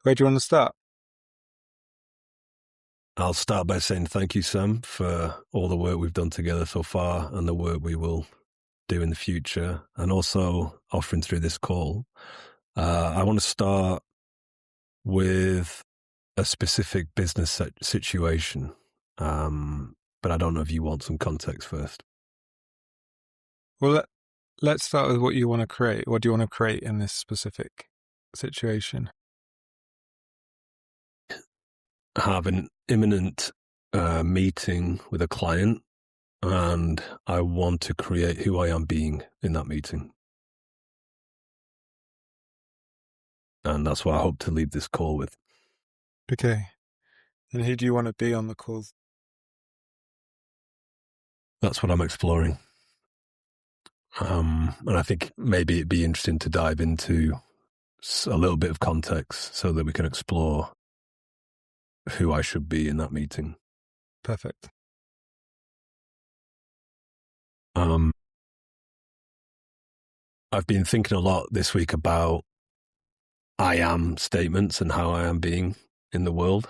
Where do you want to start? I'll start by saying thank you, Sam, for all the work we've done together so far and the work we will do in the future, and also offering through this call. I want to start with a specific business situation, but I don't know if you want some context first. Well, let's start with what you want to create. What do you want to create in this specific situation? I have an imminent meeting with a client, and I want to create who I am being in that meeting. And that's what I hope to leave this call with. Okay. And who do you want to be on the call? That's what I'm exploring. And I think maybe it'd be interesting to dive into a little bit of context so that we can explore who I should be in that meeting. Perfect. I've been thinking a lot this week about I am statements and how I am being in the world,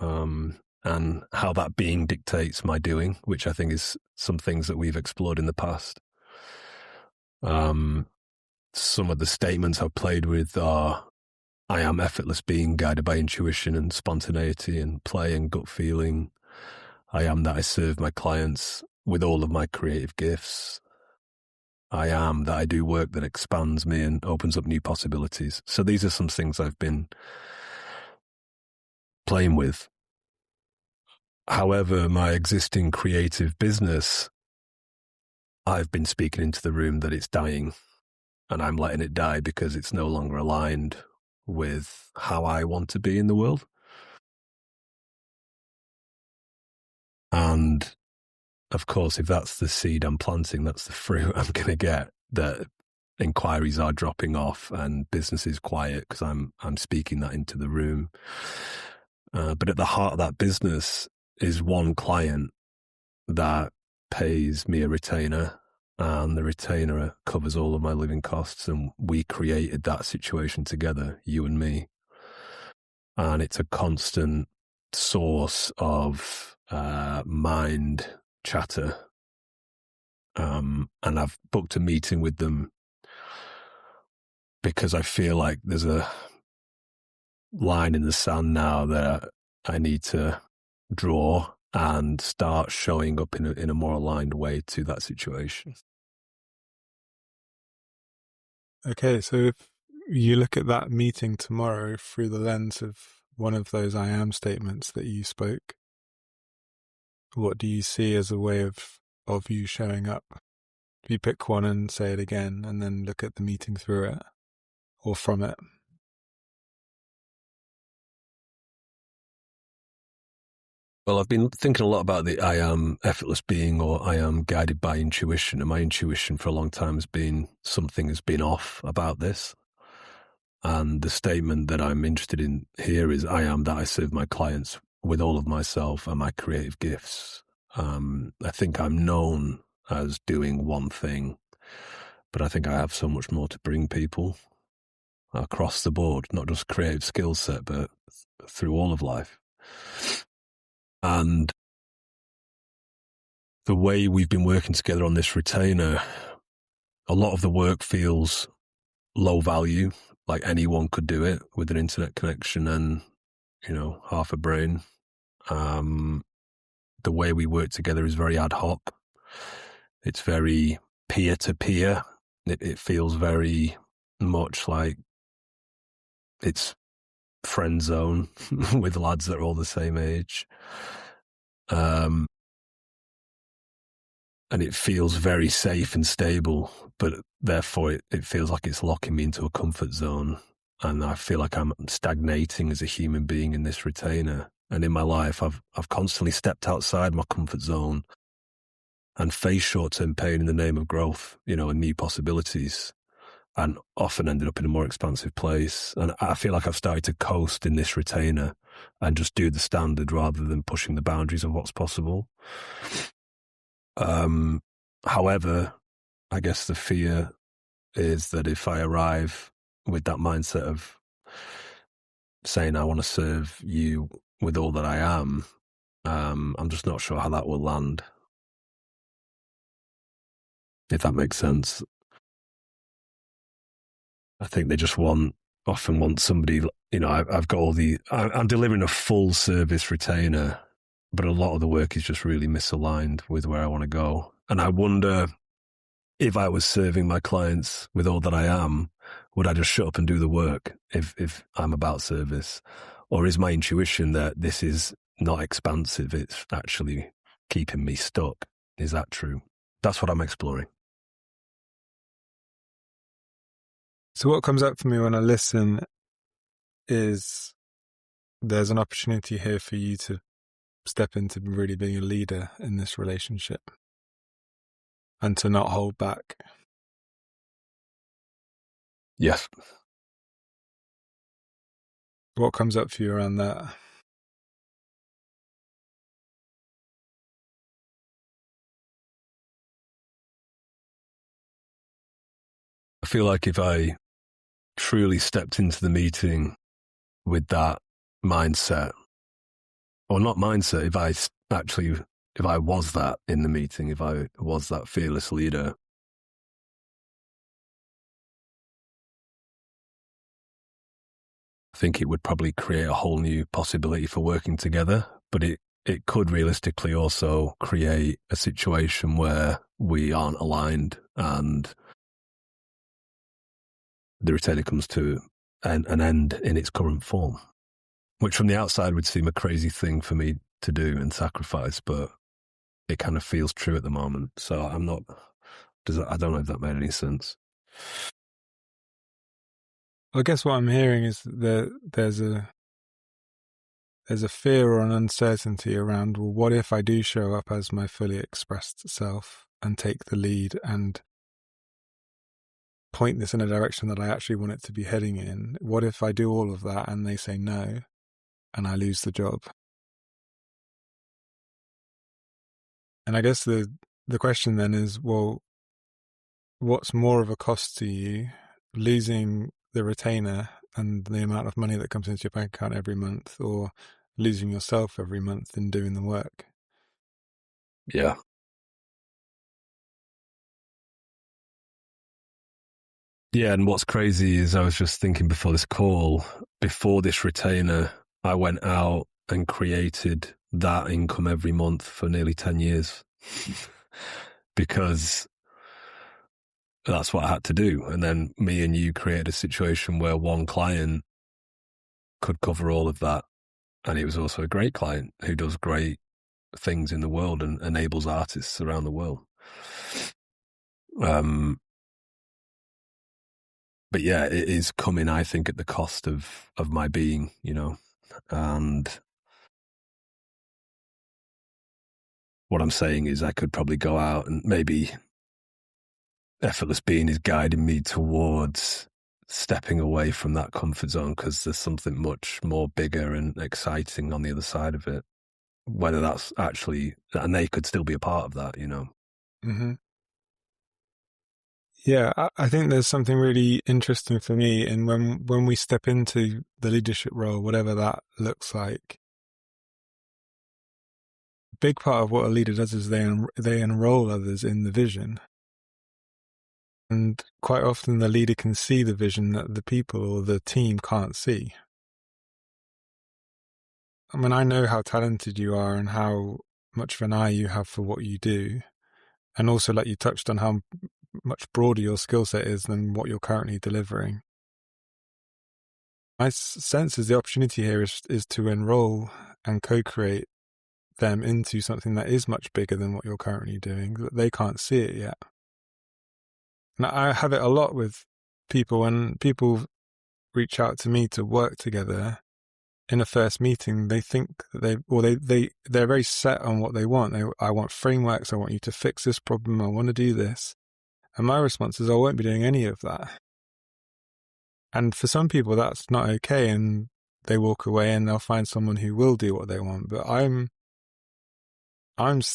and how that being dictates my doing, which I think is some things that we've explored in the past. Some of the statements I've played with are I am effortless being guided by intuition and spontaneity and play and gut feeling. I am that I serve my clients with all of my creative gifts. I am that I do work that expands me and opens up new possibilities. So these are some things I've been playing with. However, my existing creative business, I've been speaking into the room that it's dying, and I'm letting it die because it's no longer aligned with how I want to be in the world. And of course, if that's the seed I'm planting, that's the fruit I'm going to get. That inquiries are dropping off and business is quiet because I'm speaking that into the room. But at the heart of that business is one client that pays me a retainer, and the retainer covers all of my living costs. And we created that situation together, you and me. And it's a constant source of mind chatter. And I've booked a meeting with them because I feel like there's a line in the sand now that I need to draw and start showing up in a more aligned way to that situation. Okay, so if you look at that meeting tomorrow through the lens of one of those I am statements that you spoke, what do you see as a way of you showing up? If you pick one and say it again and then look at the meeting through it or from it. Well, I've been thinking a lot about the I am effortless being, or I am guided by intuition. And my intuition for a long time has been something has been off about this. And the statement that I'm interested in here is I am that I serve my clients with all of myself and my creative gifts. I think I'm known as doing one thing, but I think I have so much more to bring people across the board, not just creative skill set, but through all of life. And the way we've been working together on this retainer, a lot of the work feels low value, like anyone could do it with an internet connection and, half a brain. The way we work together is very ad hoc. It's very peer-to-peer. It feels very much like it's friend zone with lads that are all the same age. And it feels very safe and stable, but therefore it feels like it's locking me into a comfort zone. And I feel like I'm stagnating as a human being in this retainer. And in my life, I've constantly stepped outside my comfort zone and faced short-term pain in the name of growth, and new possibilities, and often ended up in a more expansive place. And I feel like I've started to coast in this retainer and just do the standard rather than pushing the boundaries of what's possible. However, I guess the fear is that if I arrive with that mindset of saying I want to serve you with all that I am, I'm just not sure how that will land, if that makes sense. I think they just often want somebody, I've got I'm delivering a full service retainer, but a lot of the work is just really misaligned with where I want to go. And I wonder if I was serving my clients with all that I am, would I just shut up and do the work if I'm about service? Or is my intuition that this is not expansive, it's actually keeping me stuck? Is that true? That's what I'm exploring. So what comes up for me when I listen is there's an opportunity here for you to step into really being a leader in this relationship and to not hold back. Yes. What comes up for you around that? I feel like if I truly stepped into the meeting with that mindset, or not mindset, if I was that in the meeting, if I was that fearless leader, I think it would probably create a whole new possibility for working together, but it could realistically also create a situation where we aren't aligned and the retainer comes to an end in its current form, which from the outside would seem a crazy thing for me to do and sacrifice, but it kind of feels true at the moment. So I don't know if that made any sense. I guess what I'm hearing is that there's a fear or an uncertainty around, well, what if I do show up as my fully expressed self and take the lead and point this in a direction that I actually want it to be heading in? What if I do all of that and they say no and I lose the job? And I guess the question then is, well, what's more of a cost to you, losing the retainer and the amount of money that comes into your bank account every month, or losing yourself every month in doing the work? Yeah. Yeah, and what's crazy is I was just thinking before this call, before this retainer, I went out and created that income every month for nearly 10 years because that's what I had to do. And then me and you created a situation where one client could cover all of that. And he was also a great client who does great things in the world and enables artists around the world. But yeah, it is coming, I think, at the cost of my being, and what I'm saying is I could probably go out and maybe effortless being is guiding me towards stepping away from that comfort zone because there's something much more bigger and exciting on the other side of it, whether that's actually, and they could still be a part of that, Mm-hmm. Yeah, I think there's something really interesting for me in when we step into the leadership role, whatever that looks like. A big part of what a leader does is they enroll others in the vision. And quite often the leader can see the vision that the people or the team can't see. I mean, I know how talented you are and how much of an eye you have for what you do. And also, like you touched on, how much broader your skill set is than what you're currently delivering. My sense is the opportunity here is to enroll and co-create them into something that is much bigger than what you're currently doing, that they can't see it yet. And I have it a lot with people when people reach out to me to work together. In a first meeting, they think that they're very set on what they want. I want frameworks. I want you to fix this problem. I want to do this. And my response is, I won't be doing any of that. And for some people, that's not okay, and they walk away and they'll find someone who will do what they want. But I'm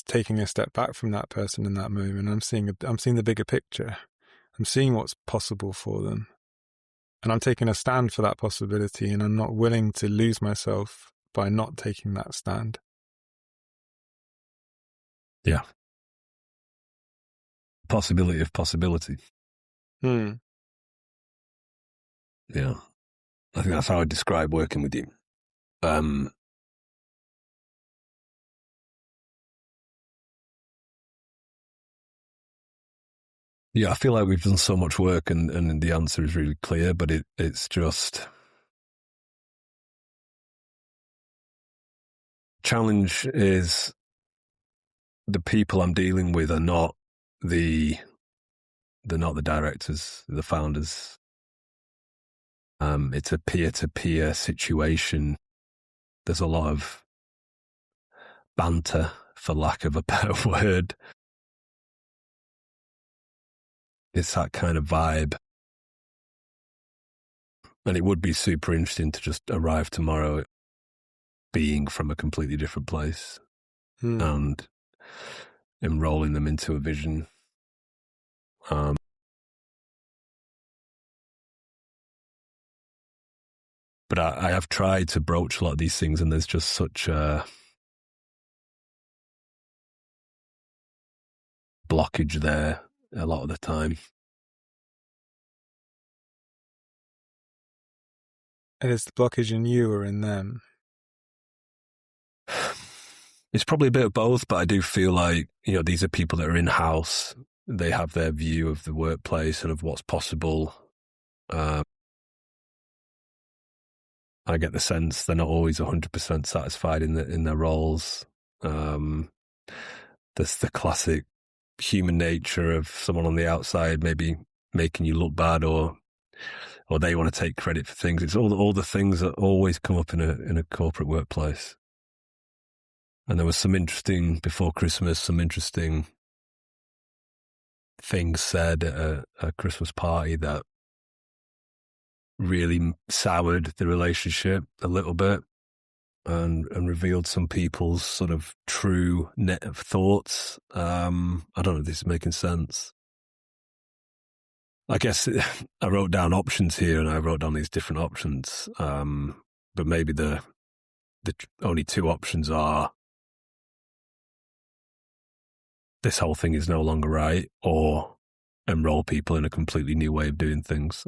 taking a step back from that person in that moment. I'm seeing the bigger picture. I'm seeing what's possible for them. And I'm taking a stand for that possibility, and I'm not willing to lose myself by not taking that stand. Yeah. Possibility of possibility. Hmm. Yeah. I think that's how I describe working with you. Yeah, I feel like we've done so much work and the answer is really clear, but it's just challenge is the people I'm dealing with are not they're not the directors, the founders. It's a peer-to-peer situation. There's a lot of banter, for lack of a better word. It's that kind of vibe. And it would be super interesting to just arrive tomorrow being from a completely different place and enrolling them into a vision. But I have tried to broach a lot of these things, and there's just such a blockage there a lot of the time. And is the blockage in you or in them? It's probably a bit of both, but I do feel like, these are people that are in-house. They have their view of the workplace and of what's possible. I get the sense they're not always 100% satisfied in their roles. There's the classic human nature of someone on the outside maybe making you look bad, or they want to take credit for things. It's all the things that always come up in a corporate workplace. And there was before Christmas, some interesting things said at a Christmas party that really soured the relationship a little bit and revealed some people's sort of true net of thoughts. I don't know if this is making sense. I guess I wrote down options here, and I wrote down these different options. But maybe the only two options are this whole thing is no longer right, or enroll people in a completely new way of doing things.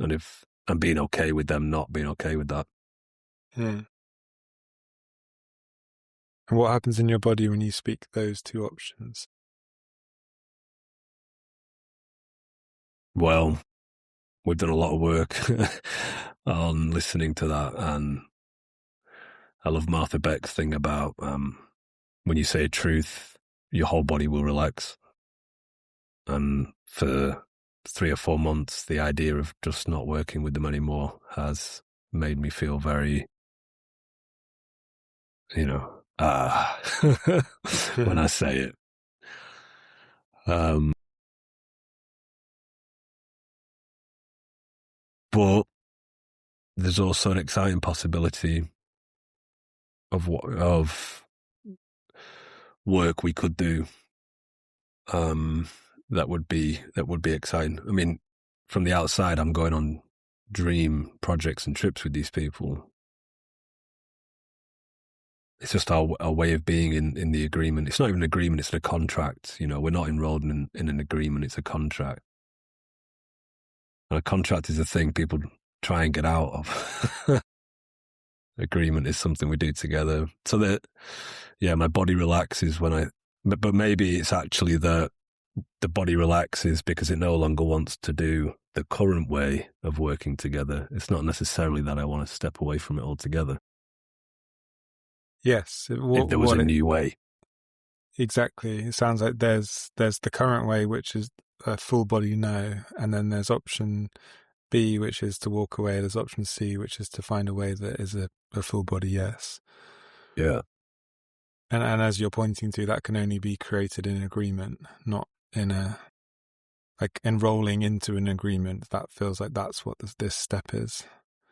And being okay with them not being okay with that. And what happens in your body when you speak those two options? Well, we've done a lot of work on listening to that, and I love Martha Beck's thing about when you say truth, your whole body will relax. And for 3 or 4 months, the idea of just not working with them anymore has made me feel very, when I say it. But there's also an exciting possibility of work we could do. That would be exciting. I mean, from the outside, I'm going on dream projects and trips with these people. It's just our way of being in the agreement. It's not even an agreement, it's a contract. We're not enrolled in an agreement, it's a contract. And a contract is a thing people try and get out of. Agreement is something we do together. So that, my body relaxes but maybe it's actually that the body relaxes because it no longer wants to do the current way of working together. It's not necessarily that I want to step away from it altogether. Yes. If there was a new way. Exactly. It sounds like there's the current way, which is a full body no, and then there's option B, which is to walk away. There's option C, which is to find a way that is a full body yes. Yeah. And as you're pointing to, that can only be created in agreement, not in like enrolling into an agreement. That feels like that's what this step is.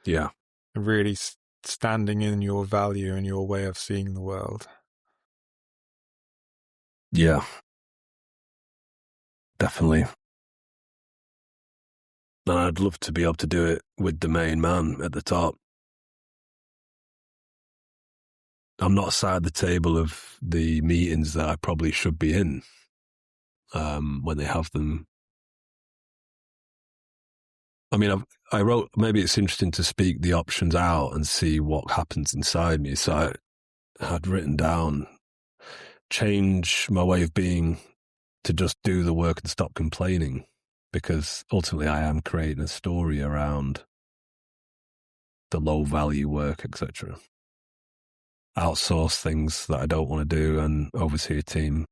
Yeah. Really standing in your value and your way of seeing the world. Yeah. Definitely. And I'd love to be able to do it with the main man at the top. I'm not sat at the table of the meetings that I probably should be in when they have them. I mean, I wrote, maybe it's interesting to speak the options out and see what happens inside me. So I had written down, change my way of being to just do the work and stop complaining, because ultimately I am creating a story around the low value work, etc. Outsource things that I don't want to do and oversee a team.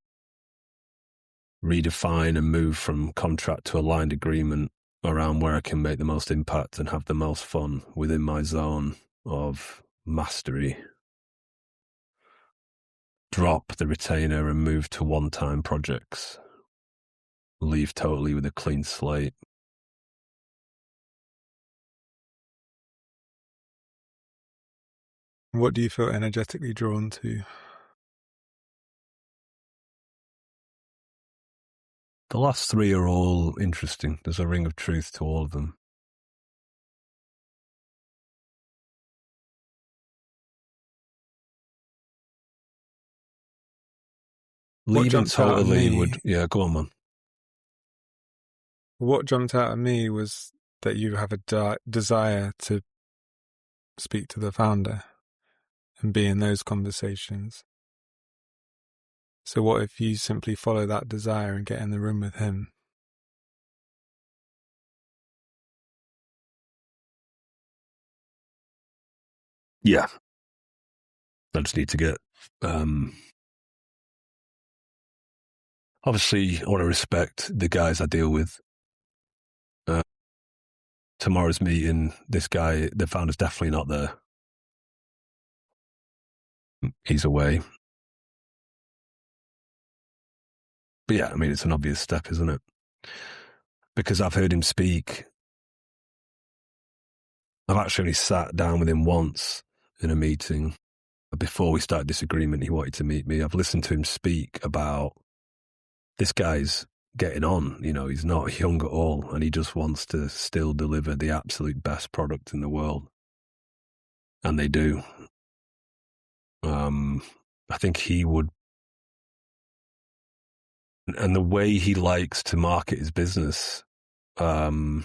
Redefine and move from contract to aligned agreement around where I can make the most impact and have the most fun within my zone of mastery. Drop the retainer and move to one-time projects. Leave totally with a clean slate. What do you feel energetically drawn to? The last three are all interesting. There's a ring of truth to all of them. Leaving totally would, yeah, go on, man. What jumped out at me was that you have a desire to speak to the founder and be in those conversations. So what if you simply follow that desire and get in the room with him? Yeah. I just need to get, obviously I want to respect the guys I deal with. Tomorrow's meeting, this guy, the founder's definitely not there. He's away. But yeah, I mean, it's an obvious step, isn't it? Because I've heard him speak. I've actually sat down with him once in a meeting. Before we started this agreement, he wanted to meet me. I've listened to him speak about this guy's getting on. You know, he's not young at all, and he just wants to still deliver the absolute best product in the world. And they do. I think he would. And the way he likes to market his business actually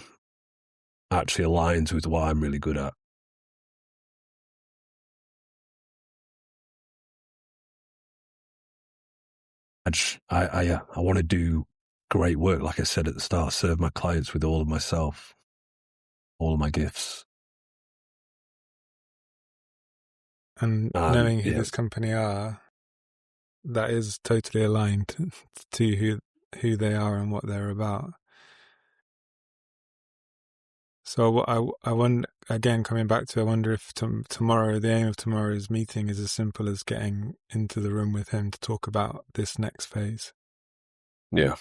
aligns with what I'm really good at. I want to do great work, like I said at the start, serve my clients with all of myself, all of my gifts. And knowing who this company are, that is totally aligned to who they are and what they're about. So I wonder, again, coming back to, I wonder if tomorrow, the aim of tomorrow's meeting is as simple as getting into the room with him to talk about this next phase. Yeah.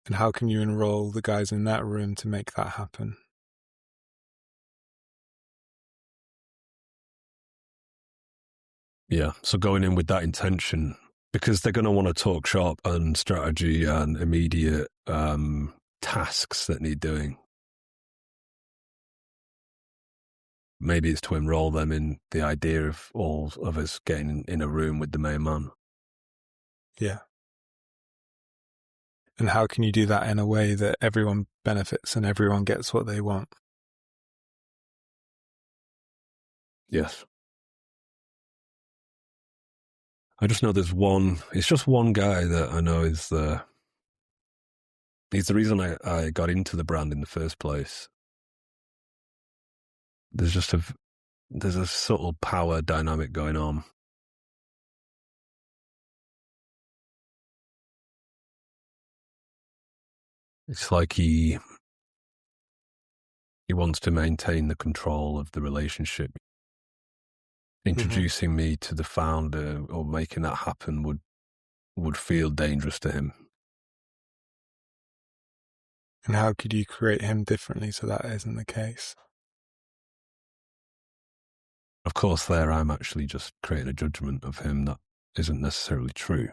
And how can you enroll the guys in that room to make that happen? Yeah. So going in with that intention, because they're going to want to talk shop and strategy and immediate tasks that need doing. Maybe it's to enroll them in the idea of all of us getting in a room with the main man. Yeah. And how can you do that in a way that everyone benefits and everyone gets what they want? Yes. I just know it's just one guy that I know he's the reason I got into the brand in the first place. There's a subtle power dynamic going on. It's like he wants to maintain the control of the relationship. Introducing me to the founder or making that happen would feel dangerous to him. And how could you create him differently so that isn't the case? Of course, there I'm actually just creating a judgment of him that isn't necessarily true.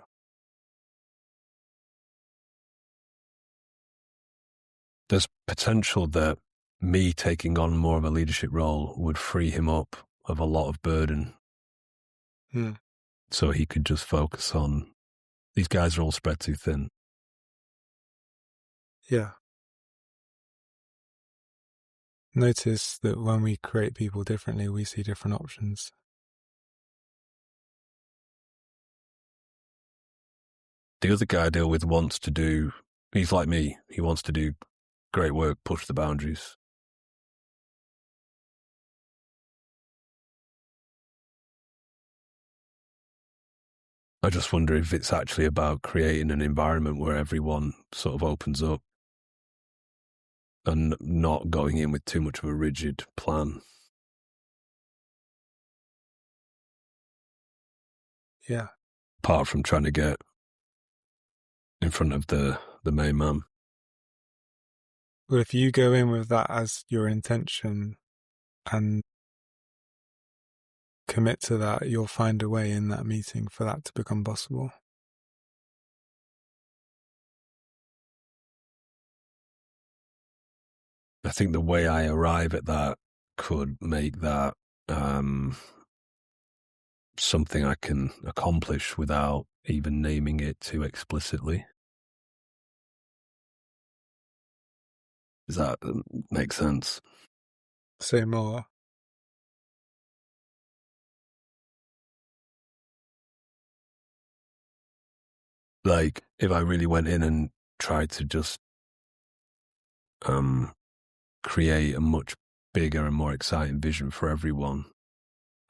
there's potential that me taking on more of a leadership role would free him up of a lot of burden. So he could just focus on, these guys are all spread too thin. Yeah. Notice that when we create people differently, we see different options. The other guy I deal with wants to do, he's like me, he wants to do great work, push the boundaries. I just wonder if it's actually about creating an environment where everyone sort of opens up and not going in with too much of a rigid plan. Yeah. Apart from trying to get in front of the main man. Well, if you go in with that as your intention and commit to that, you'll find a way in that meeting for that to become possible. I think the way I arrive at that could make that something I can accomplish without even naming it too explicitly. Does that make sense? Say more. Like, if I really went in and tried to just create a much bigger and more exciting vision for everyone,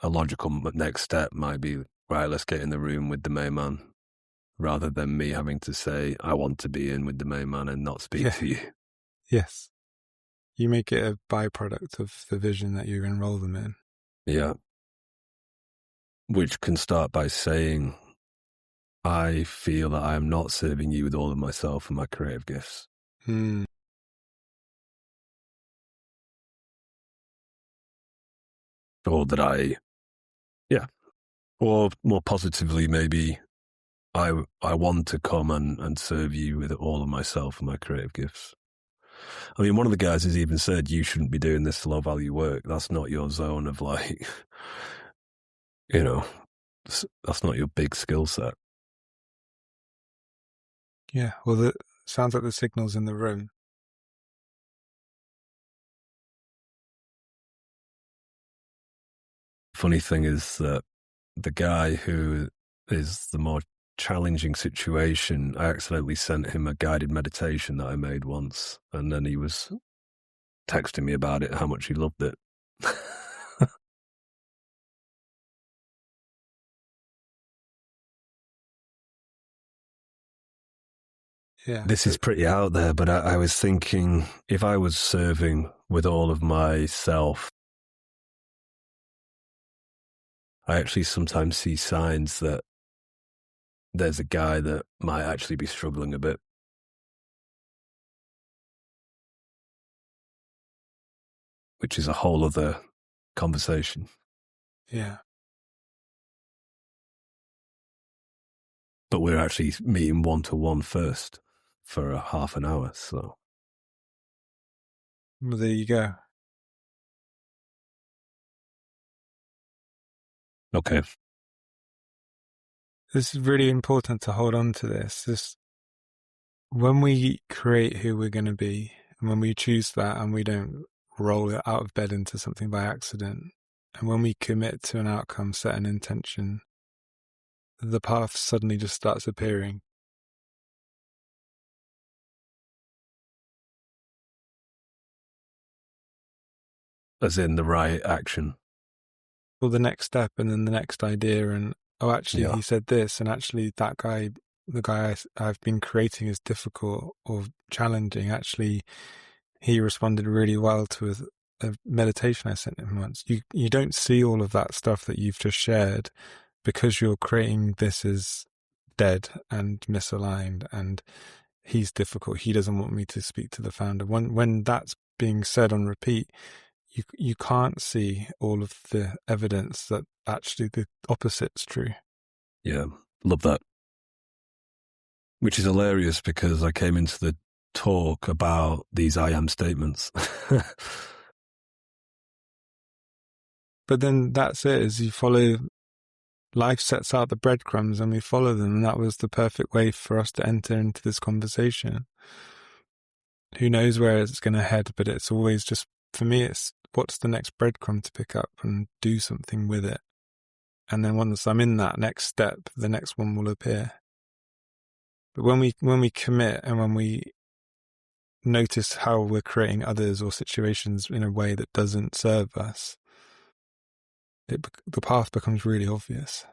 a logical next step might be, right, let's get in the room with the main man, rather than me having to say, I want to be in with the main man and not speak to you. Yes. You make it a byproduct of the vision that you enroll them in. Yeah. Which can start by saying, I feel that I am not serving you with all of myself and my creative gifts. Or that or more positively, maybe I want to come and serve you with all of myself and my creative gifts. I mean, one of the guys has even said, you shouldn't be doing this low value work. That's not your zone of like, that's not your big skill set. Yeah, well, it sounds like the signal's in the room. Funny thing is that the guy who is the more challenging situation, I accidentally sent him a guided meditation that I made once, and then he was texting me about it, how much he loved it. Yeah. This is pretty out there, but I was thinking, if I was serving with all of myself, I actually sometimes see signs that there's a guy that might actually be struggling a bit. Which is a whole other conversation. Yeah. But we're actually meeting one-to-one first for a half an hour, so. Well, there you go. Okay. This is really important to hold on to this. When we create who we're going to be, and when we choose that and we don't roll it out of bed into something by accident, and when we commit to an outcome, set an intention, the path suddenly just starts appearing. As in the right action. Well, the next step and then the next idea, and actually he said this, and actually that guy, the guy I've been creating is difficult or challenging. Actually, he responded really well to a meditation I sent him once. You don't see all of that stuff that you've just shared because you're creating this as dead and misaligned, and he's difficult. He doesn't want me to speak to the founder. When that's being said on repeat, you can't see all of the evidence that actually the opposite's true. Yeah, love that. Which is hilarious because I came into the talk about these I am statements. But then that's it, is you follow, life sets out the breadcrumbs and we follow them, and that was the perfect way for us to enter into this conversation. Who knows where it's going to head, but it's always just, for me, it's what's the next breadcrumb to pick up and do something with it. And then once I'm in that next step, the next one will appear. But when we commit and when we notice how we're creating others or situations in a way that doesn't serve us, the path becomes really obvious.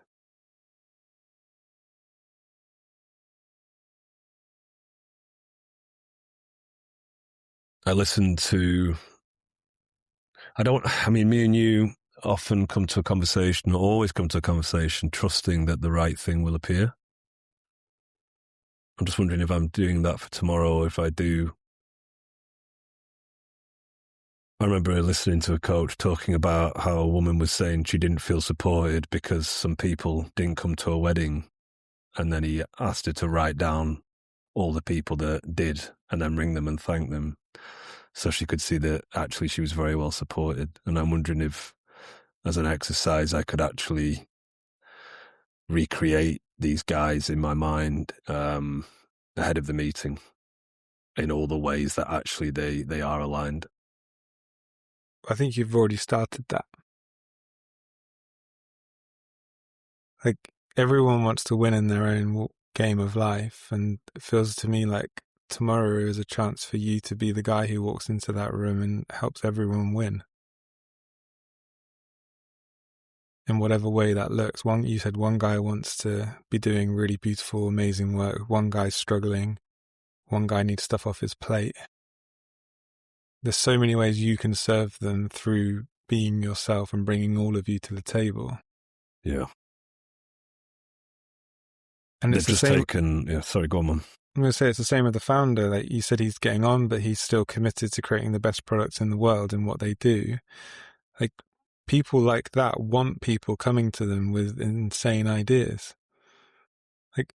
I listen to, me and you often come to a conversation, or always come to a conversation, trusting that the right thing will appear. I'm just wondering if I'm doing that for tomorrow, or if I do. I remember listening to a coach talking about how a woman was saying she didn't feel supported because some people didn't come to a wedding, and then he asked her to write down all the people that did and then ring them and thank them, so she could see that actually she was very well supported. And I'm wondering if, as an exercise, I could actually recreate these guys in my mind ahead of the meeting in all the ways that actually they are aligned. I think you've already started that. Like, everyone wants to win in their own game of life, and it feels to me like tomorrow is a chance for you to be the guy who walks into that room and helps everyone win. In whatever way that looks. You said one guy wants to be doing really beautiful, amazing work. One guy's struggling. One guy needs stuff off his plate. There's so many ways you can serve them through being yourself and bringing all of you to the table. Yeah. And they've it's the just same. taken. Yeah, sorry, go on, man. I'm going to say it's the same with the founder. Like you said, he's getting on, but he's still committed to creating the best products in the world in what they do. Like, people like that want people coming to them with insane ideas. Like,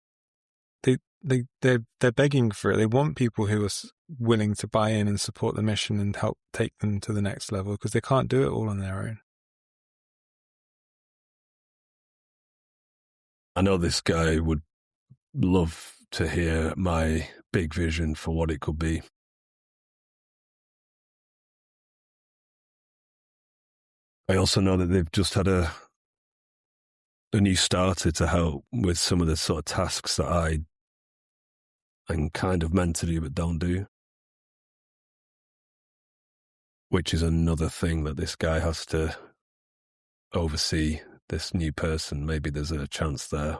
they're begging for it. They want people who are willing to buy in and support the mission and help take them to the next level, because they can't do it all on their own. I know this guy would love to hear my big vision for what it could be. I also know that they've just had a new starter to help with some of the sort of tasks that I'm kind of meant to do but don't do, which is another thing that this guy has to oversee, this new person. Maybe there's a chance there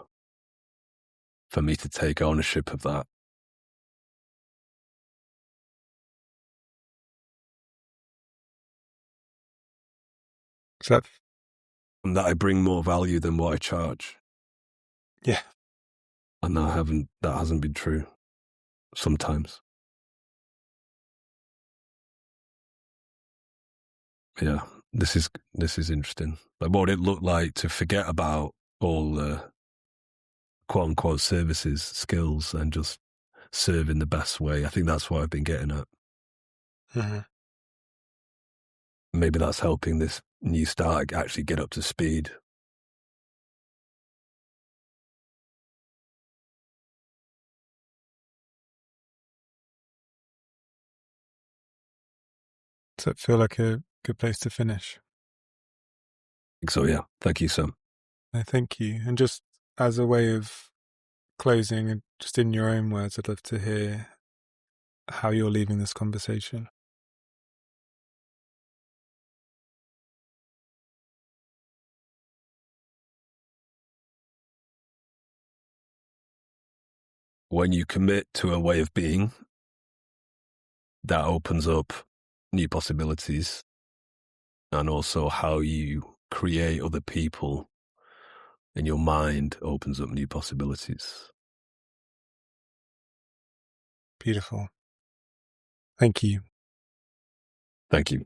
for me to take ownership of that. So And that I bring more value than what I charge. yeah. And that hasn't been true sometimes. Yeah, this is interesting. Like, what would it look like to forget about all the quote unquote services, skills, and just serve in the best way? I think that's what I've been getting at. Mm-hmm. Maybe that's helping this new start actually get up to speed. Does that feel like a good place to finish? So yeah, thank you, Sam. No, thank you. And just as a way of closing, and just in your own words, I'd love to hear how you're leaving this conversation. When you commit to a way of being, that opens up new possibilities, and also how you create other people in your mind opens up new possibilities. Beautiful. Thank you. Thank you.